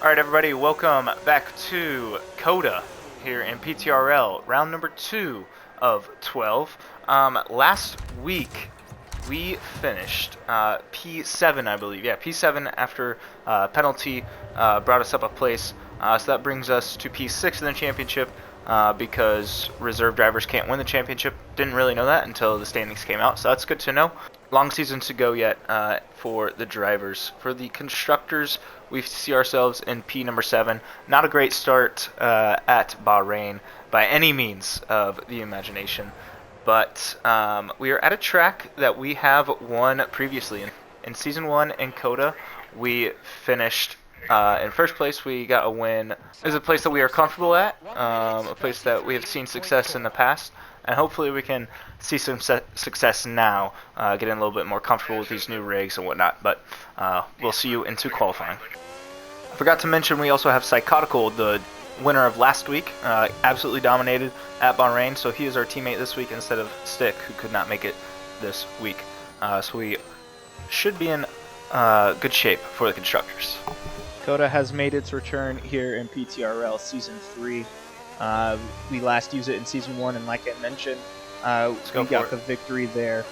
Alright everybody, welcome back to Coda here in PTRL, round number 2 of 12. Last week we finished P7, I believe. Yeah, P7 after penalty brought us up a place. So that brings us to P6 in the championship because reserve drivers can't win the championship. Didn't really know that until the standings came out, so that's good to know. Long season to go yet for the drivers. For the constructors, we see ourselves in P number 7. Not a great start at Bahrain by any means of the imagination, but we are at a track that we have won previously. In Season 1 in Coda, we finished in first place. We got a win. It was a place that we are comfortable at, a place that we have seen success in the past, and hopefully we can see some success now, getting a little bit more comfortable with these new rigs and whatnot, but we'll see you into qualifying. I forgot to mention we also have Psychotical, the winner of last week, absolutely dominated at Bahrain, so he is our teammate this week instead of Stick, who could not make it this week. So we should be in good shape for the constructors. Coda has made its return here in PTRL Season 3. We last used it in Season 1, and like I mentioned, we got the victory there.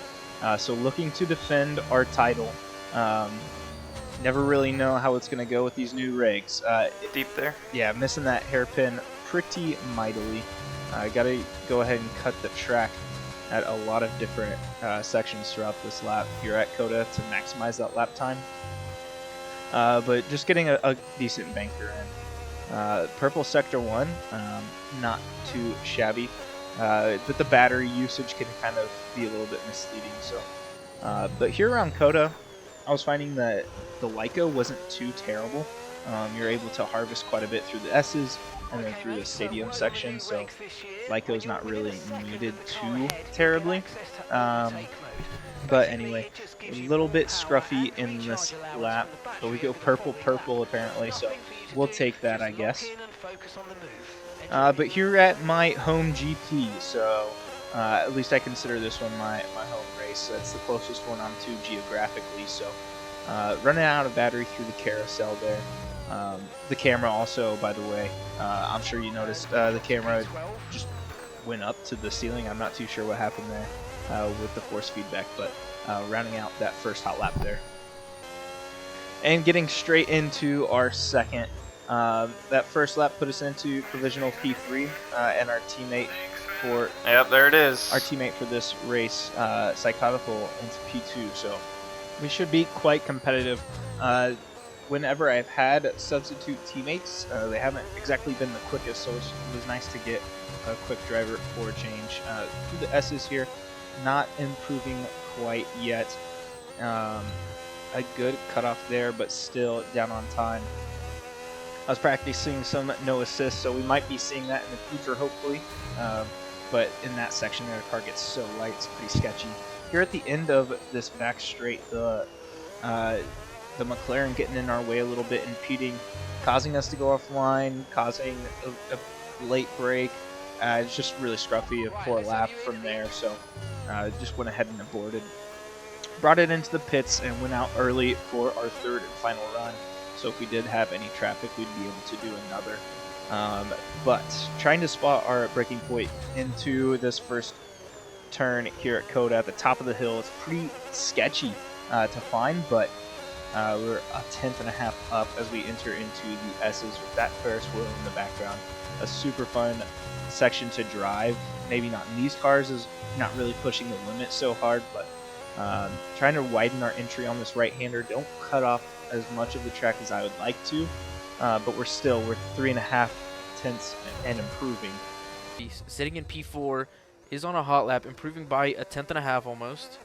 So looking to defend our title. Never really know how it's going to go with these new rigs. Deep there? Yeah, missing that hairpin pretty mightily. Got to go ahead and cut the track at a lot of different sections throughout this lap here at Coda to maximize that lap time. But just getting a decent banker in. Purple Sector 1, not too shabby, but the battery usage can kind of be a little bit misleading. So, but here around Coda, I was finding that the Lyco wasn't too terrible. You're able to harvest quite a bit through the S's and then through the stadium section, so Lyco's not really needed too terribly. But anyway, a little bit scruffy in this lap, but we go purple apparently, so we'll take that, I guess. But here at my home GP, so at least I consider this one my home race. That's the closest one I'm to geographically, so running out of battery through the carousel there. The camera also, by the way, I'm sure you noticed the camera just went up to the ceiling. I'm not too sure what happened there with the force feedback, but rounding out that first hot lap there. And getting straight into our second. That first lap put us into provisional P3, and our teammate for there it is. Our teammate for this race, Psychotical, into P2. So we should be quite competitive. Whenever I've had substitute teammates, they haven't exactly been the quickest, so it was nice to get a quick driver for a change. Through the S's here, not improving quite yet. A good cutoff there, but still down on time. I was practicing some no assist, so we might be seeing that in the future, hopefully. But in that section there, the car gets so light, it's pretty sketchy. Here at the end of this back straight, the McLaren getting in our way a little bit, impeding, causing us to go offline, causing a late break. It's just really scruffy, a poor lap from there, so just went ahead and aborted. Brought it into the pits and went out early for our third and final run. So if we did have any traffic, we'd be able to do another. But trying to spot our braking point into this first turn here at Coda at the top of the hill, it's pretty sketchy to find, but we're a tenth and a half up as we enter into the S's with that Ferris wheel in the background. A super fun section to drive. Maybe not in these cars, is not really pushing the limit so hard, but trying to widen our entry on this right-hander. Don't cut off as much of the track as I would like to, but we're 3.5 tenths and improving. He's sitting in P4, is on a hot lap, improving by a tenth and a half almost.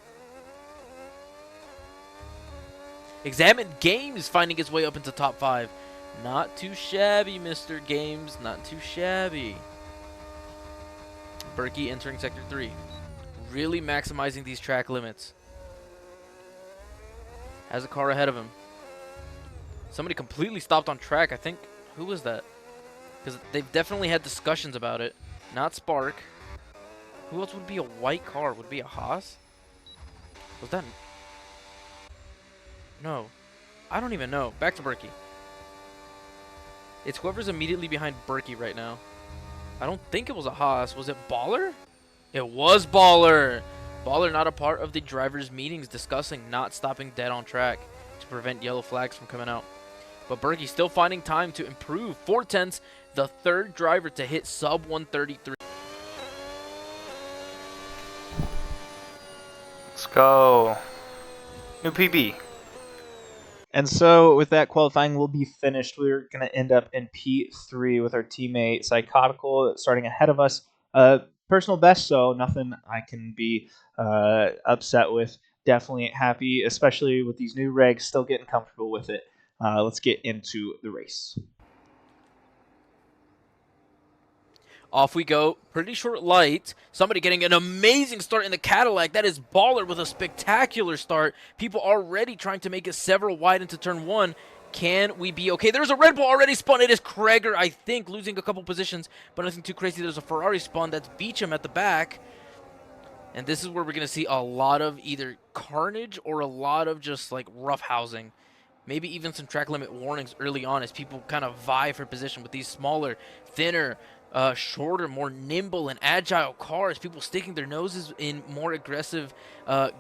Examine Games finding his way up into top 5. Not too shabby, Mr. Games, not too shabby. Berkey entering Sector 3. Really maximizing these track limits. Has a car ahead of him. Somebody completely stopped on track. I think, who was that? Because they've definitely had discussions about it. Not Spark. Who else would be a white car? Would it be a Haas? Was that? No. I don't even know. Back to Berkey. It's whoever's immediately behind Berkey right now. I don't think it was a Haas. Was it Baller? It was Baller. Baller not a part of the drivers' meetings discussing not stopping dead on track to prevent yellow flags from coming out. But Berkey still finding time to improve. 4/10, the third driver to hit sub 133. Let's go. New PB. And so with that qualifying, we'll be finished. We're going to end up in P3 with our teammate Psychotical starting ahead of us. Personal best, so nothing I can be upset with. Definitely happy, especially with these new regs, still getting comfortable with it. Let's get into the race. Off we go. Pretty short light. Somebody getting an amazing start in the Cadillac. That is Baller with a spectacular start. People already trying to make it several wide into turn 1. Can we be okay? There's a Red Bull already spun. It is Kreger, I think, losing a couple positions, but nothing too crazy. There's a Ferrari spun. That's Beecham at the back. And this is where we're going to see a lot of either carnage or a lot of just like rough housing. Maybe even some track limit warnings early on as people kind of vie for position with these smaller, thinner, shorter, more nimble and agile cars. People sticking their noses in more aggressive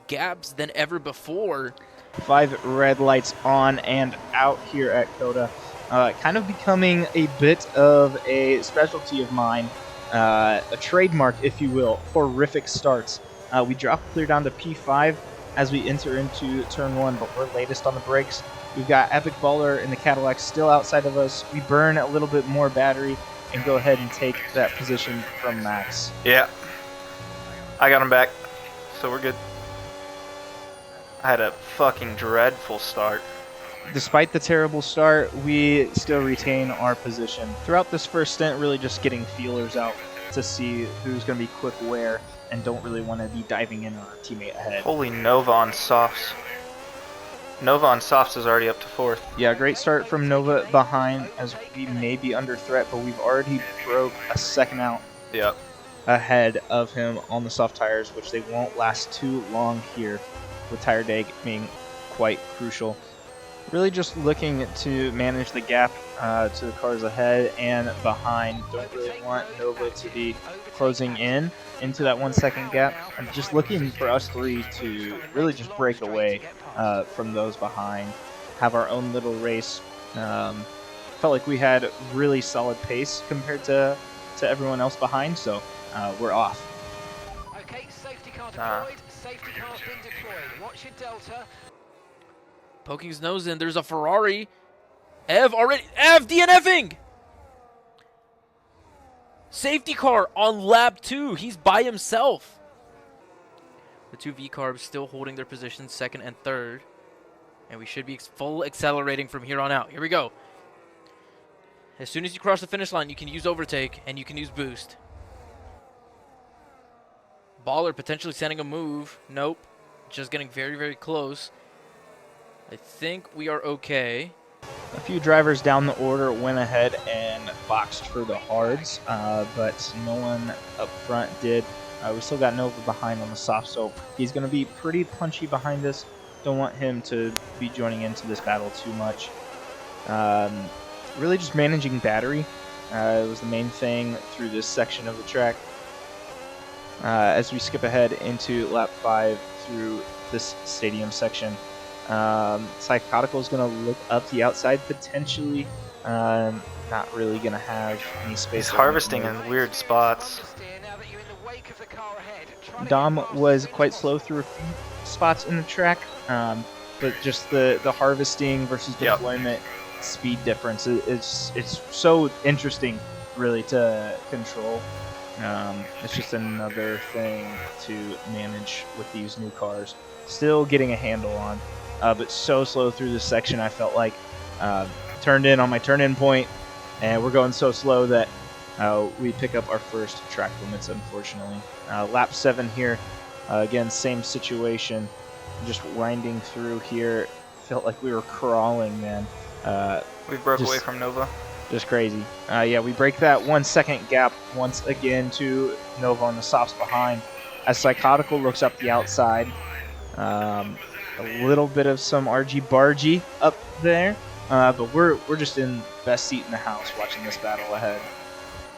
gaps than ever before. 5 red lights on and out here at Coda. Kind of becoming a bit of a specialty of mine. A trademark, if you will. Horrific starts. We drop clear down to P5 as we enter into turn 1, but we're latest on the brakes. We've got Epic Baller in the Cadillac still outside of us. We burn a little bit more battery and go ahead and take that position from Max. Yeah. I got him back, so we're good. I had a fucking dreadful start. Despite the terrible start, we still retain our position. Throughout this first stint, really just getting feelers out to see who's going to be quick where and don't really want to be diving in on our teammate ahead. Holy Nova on softs. Nova on softs is already up to 4th. Yeah, great start from Nova behind as we may be under threat, but we've already broke a second out Yep. ahead of him on the soft tires, which they won't last too long here, with tire day being quite crucial. Really just looking to manage the gap to the cars ahead and behind. Don't really want Nova to be closing in into that 1 second gap. I'm just looking for us three to really just break away from those behind, have our own little race. Felt like we had really solid pace compared to everyone else behind, so we're off. Okay, safety car deployed. Safety car's been deployed. Watch your delta. Poking his nose in. There's a Ferrari. Ev DNFing! Safety car on lap 2. He's by himself. The 2 V-carbs still holding their positions 2nd and 3rd. And we should be full accelerating from here on out. Here we go. As soon as you cross the finish line, you can use overtake and you can use boost. Baller potentially sending a move. Nope. Just getting very, very close. I think we are okay. A few drivers down the order went ahead and boxed for the hards, but no one up front did. We still got Nova behind on the soft, so he's going to be pretty punchy behind us. Don't want him to be joining into this battle too much. Really just managing battery was the main thing through this section of the track. As we skip ahead into lap 5 through this stadium section. Psychotical is going to look up the outside potentially. Not really going to have any space. He's harvesting in weird spots. Dom was quite slow through a few spots in the track, but just the harvesting versus deployment speed difference it's so interesting really to control. It's just another thing to manage with these new cars. Still getting a handle on. But so slow through this section, I felt like turned in on my turn-in point, and we're going so slow that we pick up our first track limits, unfortunately. Lap 7 here, again, same situation, just winding through here. Felt like we were crawling, man. We broke away from Nova. Just crazy. Yeah, we break that 1 second gap once again to Nova on the softs behind. As Psychotical looks up the outside. A little bit of some argy-bargy up there. but we're just in best seat in the house watching this battle ahead.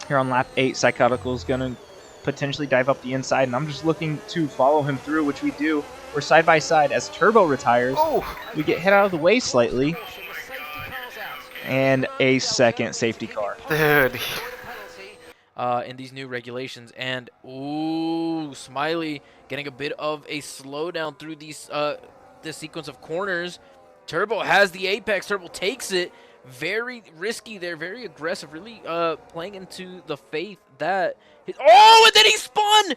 Here on lap 8, Psychotical is going to potentially dive up the inside, and I'm just looking to follow him through, which we do. We're side by side as Turbo retires. Oh, We get hit out of the way slightly, and a second safety car. dude. In these new regulations, and ooh, Smiley getting a bit of a slowdown through these this sequence of corners. Turbo has the apex. Turbo takes it. Very risky there, very aggressive, really playing into the faith that oh, and then he spun,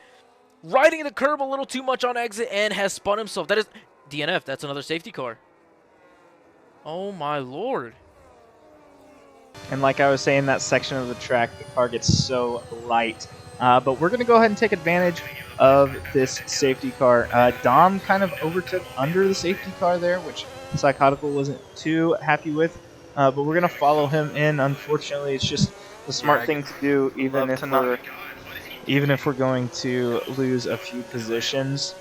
riding the curb a little too much on exit and has spun himself. That is DNF. That's another safety car. Oh my lord. And like I was saying, that section of the track, the car gets so light. But we're going to go ahead and take advantage of this safety car. Dom kind of overtook under the safety car there, which Psychotical wasn't too happy with. But we're going to follow him in. Unfortunately, it's just the smart thing to do, even if we're going to lose a few positions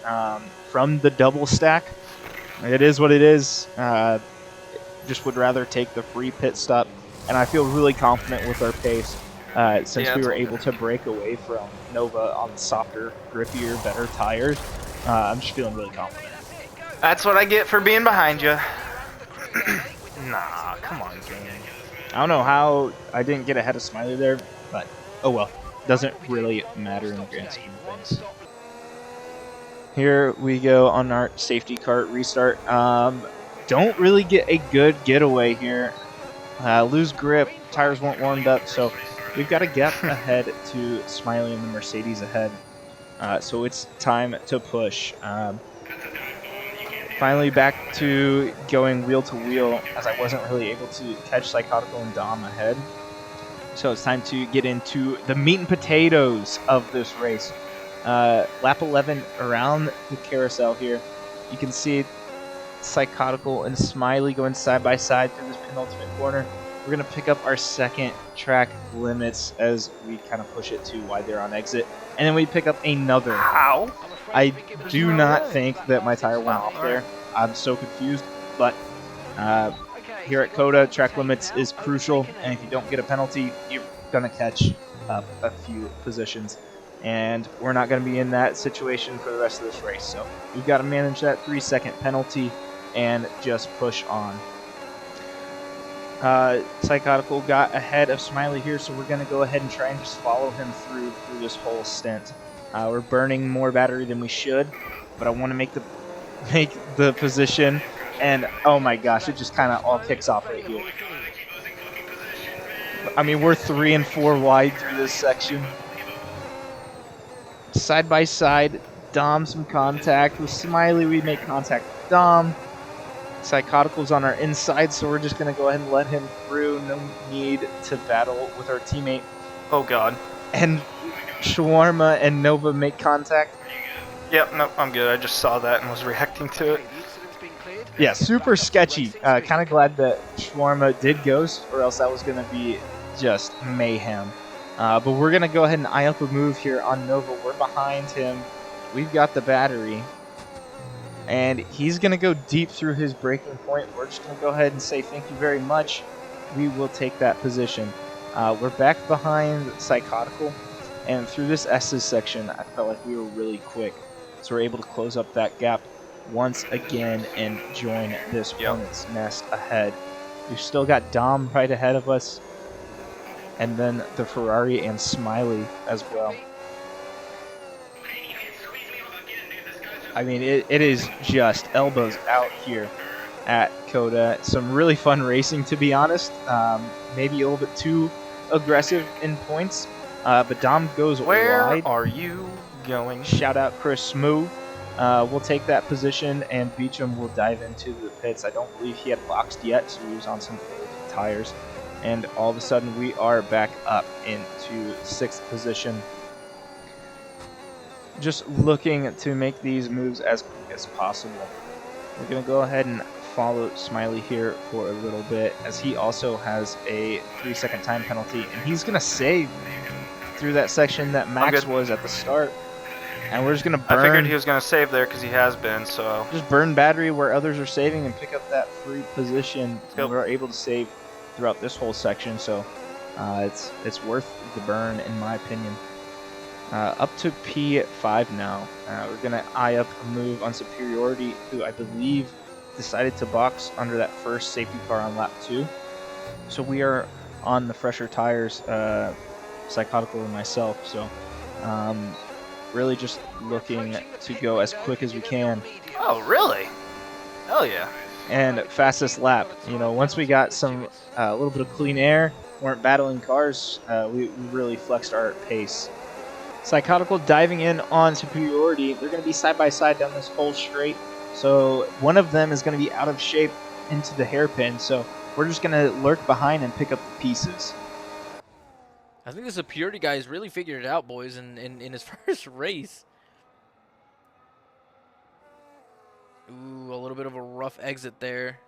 from the double stack. It is what it is. Just would rather take the free pit stop. And I feel really confident with our pace since we were able to break away from Nova on softer, grippier, better tires. I'm just feeling really confident. That's what I get for being behind you. Nah, come on, game. I don't know how I didn't get ahead of Smiley there, but oh well. Doesn't really matter in the grand scheme of things. Here we go on our safety car restart. Don't really get a good getaway here. Lose grip, tires weren't warmed up, so we've got a gap ahead to Smiley and the Mercedes ahead. So it's time to push. Finally back to going wheel to wheel, as I wasn't really able to catch Psychotical and Dom ahead. So it's time to get into the meat and potatoes of this race. Lap 11 around the carousel here. You can see Psychotical and Smiley going side by side through this penultimate corner. We're going to pick up our second track limits as we kind of push it to wide there on exit. And then we pick up another. How? I do not think that my tire went off there. I'm so confused. But here at COTA, track limits is crucial. And if you don't get a penalty, you're going to catch up a few positions. And we're not going to be in that situation for the rest of this race. So we've got to manage that 3-second penalty and just push on. Psychotical got ahead of Smiley here, so we're going to go ahead and try and just follow him through this whole stint. We're burning more battery than we should, but I want to make the position, and oh my gosh, it just kind of all kicks off right here. I mean, we're 3 and 4 wide through this section. Side by side, Dom some contact. With Smiley, we make contact with Dom. Psychotical's on our inside, so we're just going to go ahead and let him through. No need to battle with our teammate. Oh, God. And Shawarma and Nova make contact. Yep, no, I'm good. I just saw that and was reacting to it. Yeah, super sketchy. Kind of glad that Shawarma did ghost, or else that was going to be just mayhem. But we're going to go ahead and eye up a move here on Nova. We're behind him. We've got the battery. And he's going to go deep through his braking point. We're just going to go ahead and say thank you very much. We will take that position. We're back behind Psychotical. And through this S's section, I felt like we were really quick. So we're able to close up that gap once again and join this hornet's nest ahead. We've still got Dom right ahead of us. And then the Ferrari and Smiley as well. I mean, it is just elbows out here at COTA. Some really fun racing, to be honest. Maybe a little bit too aggressive in points. But Dom goes Where wide. are you going? Shout out Chris Smooth. We'll take that position, and Beecham will dive into the pits. I don't believe he had boxed yet, so he was on some old tires. And all of a sudden, we are back up into 6th position. Just looking to make these moves as quick as possible. We're going to go ahead and follow Smiley here for a little bit, as he also has a 3-second time penalty, and he's going to save through that section that Max was at the start. And we're just going to I figured burn, he was going to save there because he has been, so... just burn battery where others are saving and pick up that free position. Go. And we're able to save throughout this whole section, so it's worth the burn in my opinion. Up to P5 now. We're going to eye up a move on Superiority, who I believe decided to box under that first safety car on lap 2. So we are on the fresher tires, Psychotical and myself, so really just looking to go as quick as we can. Oh, really? Hell yeah. And fastest lap. You know, once we got some a little bit of clean air, weren't battling cars, we really flexed our pace. Psychotical diving in on Superiority. They're going to be side by side down this whole straight. So one of them is going to be out of shape into the hairpin. So we're just going to lurk behind and pick up the pieces. I think the Superiority guy has really figured it out, boys, in his first race. Ooh, a little bit of a rough exit there.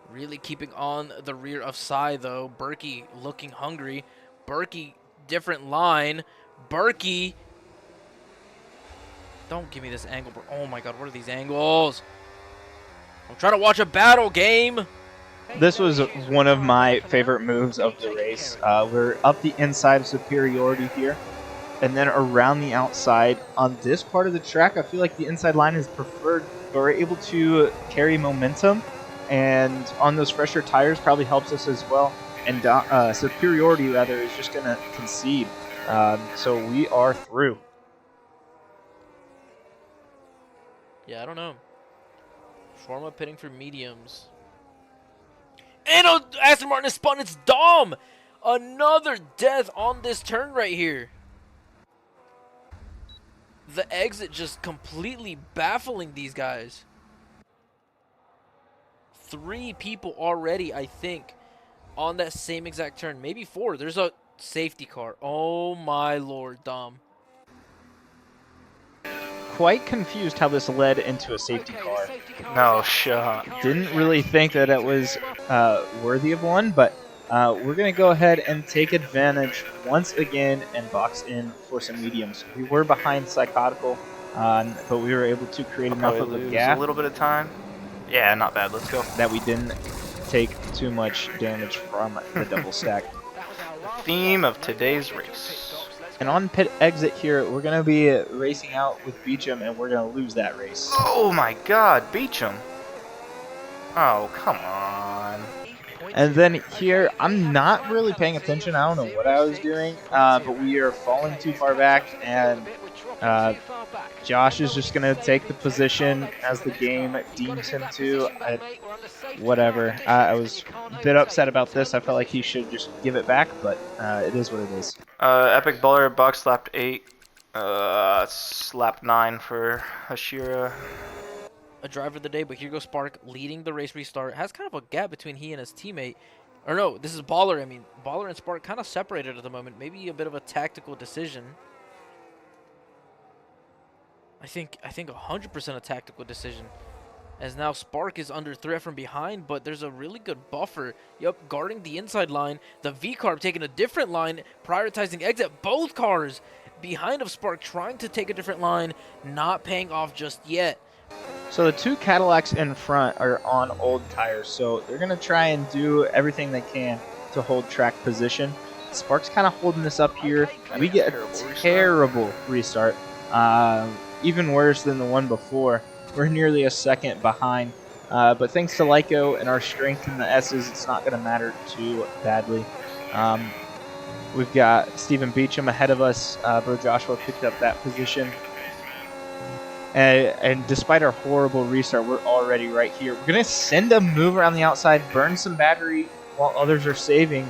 Really keeping on the rear of Psy, though. Berkey looking hungry. Berkey, different line. Berkey. Don't give me this angle, bro. Oh my god, what are these angles? I'm trying to watch a battle game. This was one of my favorite moves of the race. We're up the inside of Superiority here, and then around the outside. On this part of the track, I feel like the inside line is preferred, but we're able to carry momentum, and on those fresher tires probably helps us as well. And Superiority, rather, is just going to concede. So we are through. Yeah, I don't know. Forma pitting for mediums. And Aston Martin has spun its Dom! Another death on this turn right here. The exit just completely baffling these guys. 3 people already, I think, on that same exact turn. Maybe 4. There's a safety car. Oh my lord, Dom. Quite confused how this led into a safety car. No shot. Didn't really think that it was worthy of one, but we're going to go ahead and take advantage once again and box in for some mediums. We were behind Psychotical, but we were able to create enough of a gap a little bit of time. Yeah, not bad. Let's go. that we didn't take too much damage from the double stack. Theme of today's race. And on pit exit here, we're going to be racing out with Beecham, and we're going to lose that race. Oh my god, Beecham. Oh, come on. And then here, I'm not really paying attention. I don't know what I was doing, but we are falling too far back, and Josh is just going to take the position as the game deems him to. Whatever. I was a bit upset about this. I felt like he should just give it back, but it is what it is. Epic Baller box lapped 8. Lap 9 for Hashira. A driver of the day, but here goes Spark leading the race restart. Has kind of a gap between he and his teammate. Or no, this is Baller. I mean, Baller and Spark kind of separated at the moment. Maybe a bit of a tactical decision. I think 100% a tactical decision. As now Spark is under threat from behind, but there's a really good buffer. Yup, guarding the inside line. The V-Carb taking a different line, prioritizing exit. Both cars behind of Spark trying to take a different line, not paying off just yet. So the 2 Cadillacs in front are on old tires, so they're going to try and do everything they can to hold track position. Spark's kind of holding this up here. We get a terrible restart, even worse than the one before. We're nearly a second behind, but thanks to Lyco and our strength in the S's, it's not going to matter too badly. We've got Stephen Beecham ahead of us. Bro Joshua picked up that position. And despite our horrible restart, we're already right here. We're going to send a move around the outside, burn some battery while others are saving.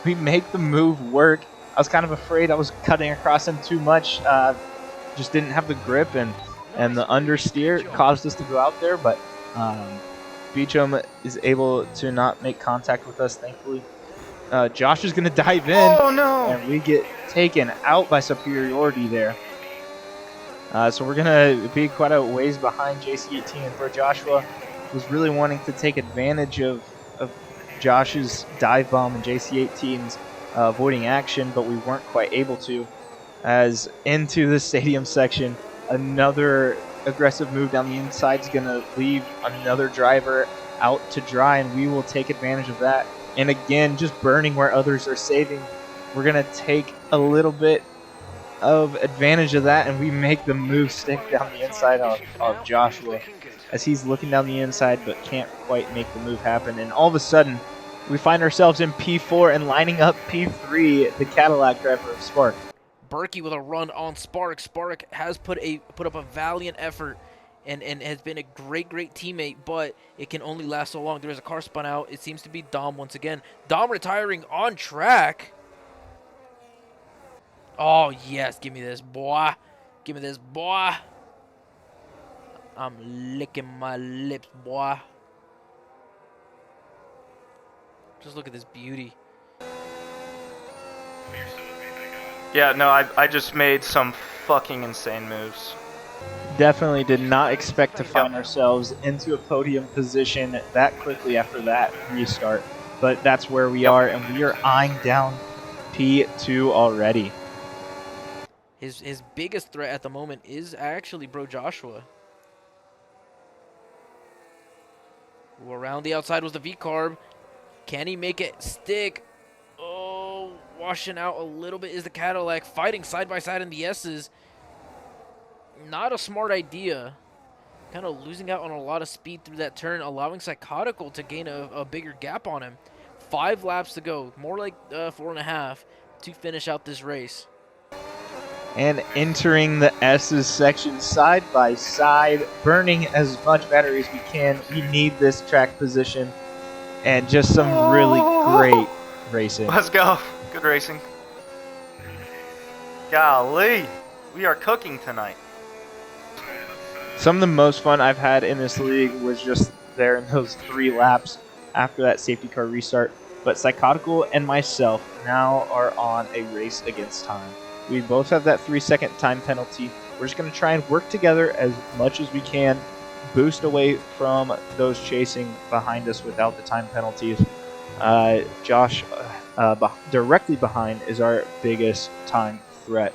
We make the move work. I was kind of afraid I was cutting across him too much. Just didn't have the grip, and the understeer caused us to go out there. But Beecham is able to not make contact with us, thankfully. Josh is going to dive in. Oh, no. And we get taken out by Superiority there. So we're going to be quite a ways behind JC18, and for Joshua was really wanting to take advantage of Josh's dive bomb and JC18's avoiding action, but we weren't quite able to. as into the stadium section, another aggressive move down the inside is going to leave another driver out to dry, and we will take advantage of that. And again, just burning where others are saving, we're going to take a little bit of advantage of that, and we make the move stick down the inside of Joshua as he's looking down the inside but can't quite make the move happen. And all of a sudden, we find ourselves in P4 and lining up P3, the Cadillac driver of Spark. Berkey with a run on Spark. Spark has put up a valiant effort and has been a great teammate, but it can only last so long. There's a car spun out. It seems to be Dom once again. Dom retiring on track. Oh, yes. Give me this, boy. Give me this, boy. I'm licking my lips, boy. Just look at this beauty. Yeah, no, I just made some fucking insane moves. Definitely did not expect to find ourselves into a podium position that quickly after that restart. But that's where we are, and we are eyeing down P2 already. His biggest threat at the moment is actually Bro Joshua. Ooh, around the outside was the V-Carb. Can he make it stick? Oh, washing out a little bit is the Cadillac. Fighting side by side in the S's. Not a smart idea. Kind of losing out on a lot of speed through that turn, allowing Psychotical to gain a bigger gap on him. 5 laps to go, more like 4.5 to finish out this race. And entering the S's section side by side, burning as much battery as we can. We need this track position and just some really great racing. Let's go. Good racing. Golly, we are cooking tonight. Some of the most fun I've had in this league was just there in those 3 laps after that safety car restart. But Psychotical and myself now are on a race against time. We both have that 3-second time penalty. We're just going to try and work together as much as we can, boost away from those chasing behind us without the time penalties. Josh, directly behind, is our biggest time threat.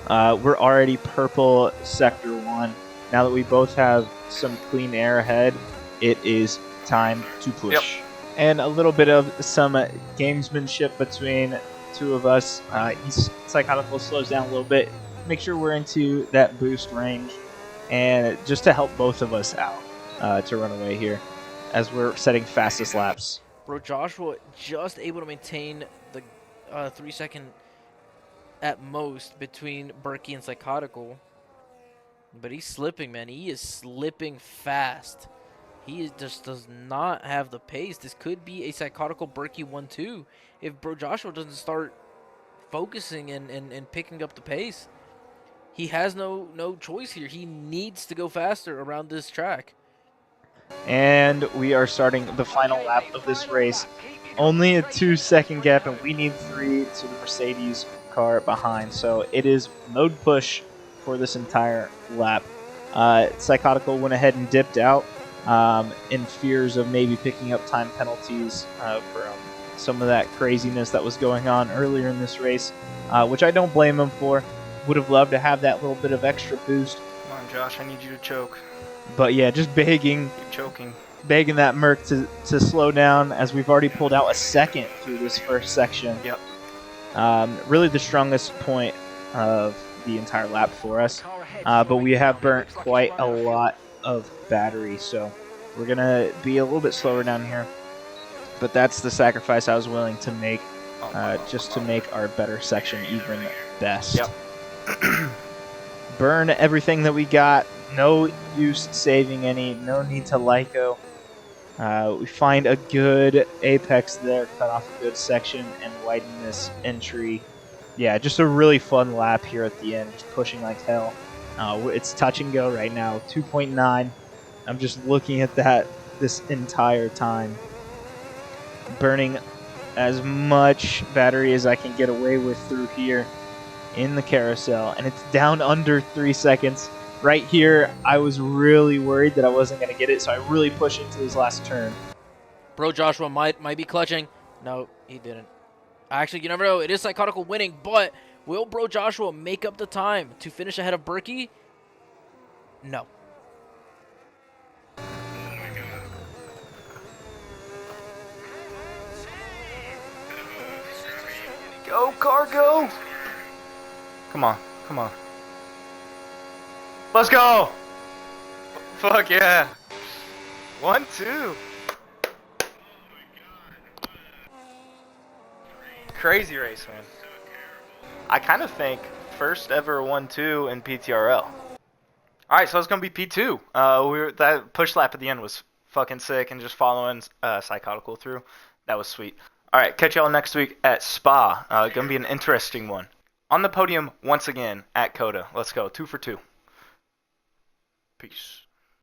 We're already purple Sector 1. Now that we both have some clean air ahead, it is time to push. Yep. And a little bit of some gamesmanship between two of us. Psychotical slows down a little bit, make sure we're into that boost range, and just to help both of us out to run away here as we're setting fastest laps. Bro Joshua just able to maintain the 3-second at most between Berkey and Psychotical. But he's slipping, man. He is slipping fast. He just does not have the pace. This could be a Psychotical Berkey 1-2 if Bro Joshua doesn't start focusing and picking up the pace. He has no choice here. He needs to go faster around this track. And we are starting the final lap of this race. Only a 2-second gap, and we need 3 to the Mercedes car behind. So it is mode push for this entire lap. Psychotical went ahead and dipped out in fears of maybe picking up time penalties from some of that craziness that was going on earlier in this race, which I don't blame him for. Would have loved to have that little bit of extra boost. Come on, Josh, I need you to choke. But yeah, just begging that Merc to slow down, as we've already pulled out a second through this first section. Yep. Really the strongest point of the entire lap for us. But we have burnt quite a lot of battery, so we're going to be a little bit slower down here. But that's the sacrifice I was willing to make just to make our better section even best. Yep. Burn everything that we got. No use saving any. No need to LICO. We find a good apex there, cut off a good section, and widen this entry. Yeah, just a really fun lap here at the end, just pushing like hell. It's touch and go right now, 2.9. I'm just looking at that this entire time. Burning as much battery as I can get away with through here in the carousel, and it's down under 3 seconds. Right here, I was really worried that I wasn't going to get it, so I really pushed into this last turn. Bro Joshua might be clutching. No, he didn't. Actually, you never know. It is Psychotical winning, but Will Bro Joshua make up the time to finish ahead of Berkey? No. Go, Cargo! Come on, come on. Let's go! Fuck yeah! 1-2. Crazy race, man. I kind of think first ever 1-2 in PTRL. Alright, so it's going to be P2. That push lap at the end was fucking sick, and just following Psychotical through. That was sweet. Alright, catch y'all next week at Spa. Going to be an interesting one. On the podium once again at Coda. Let's go. 2 for 2. Peace.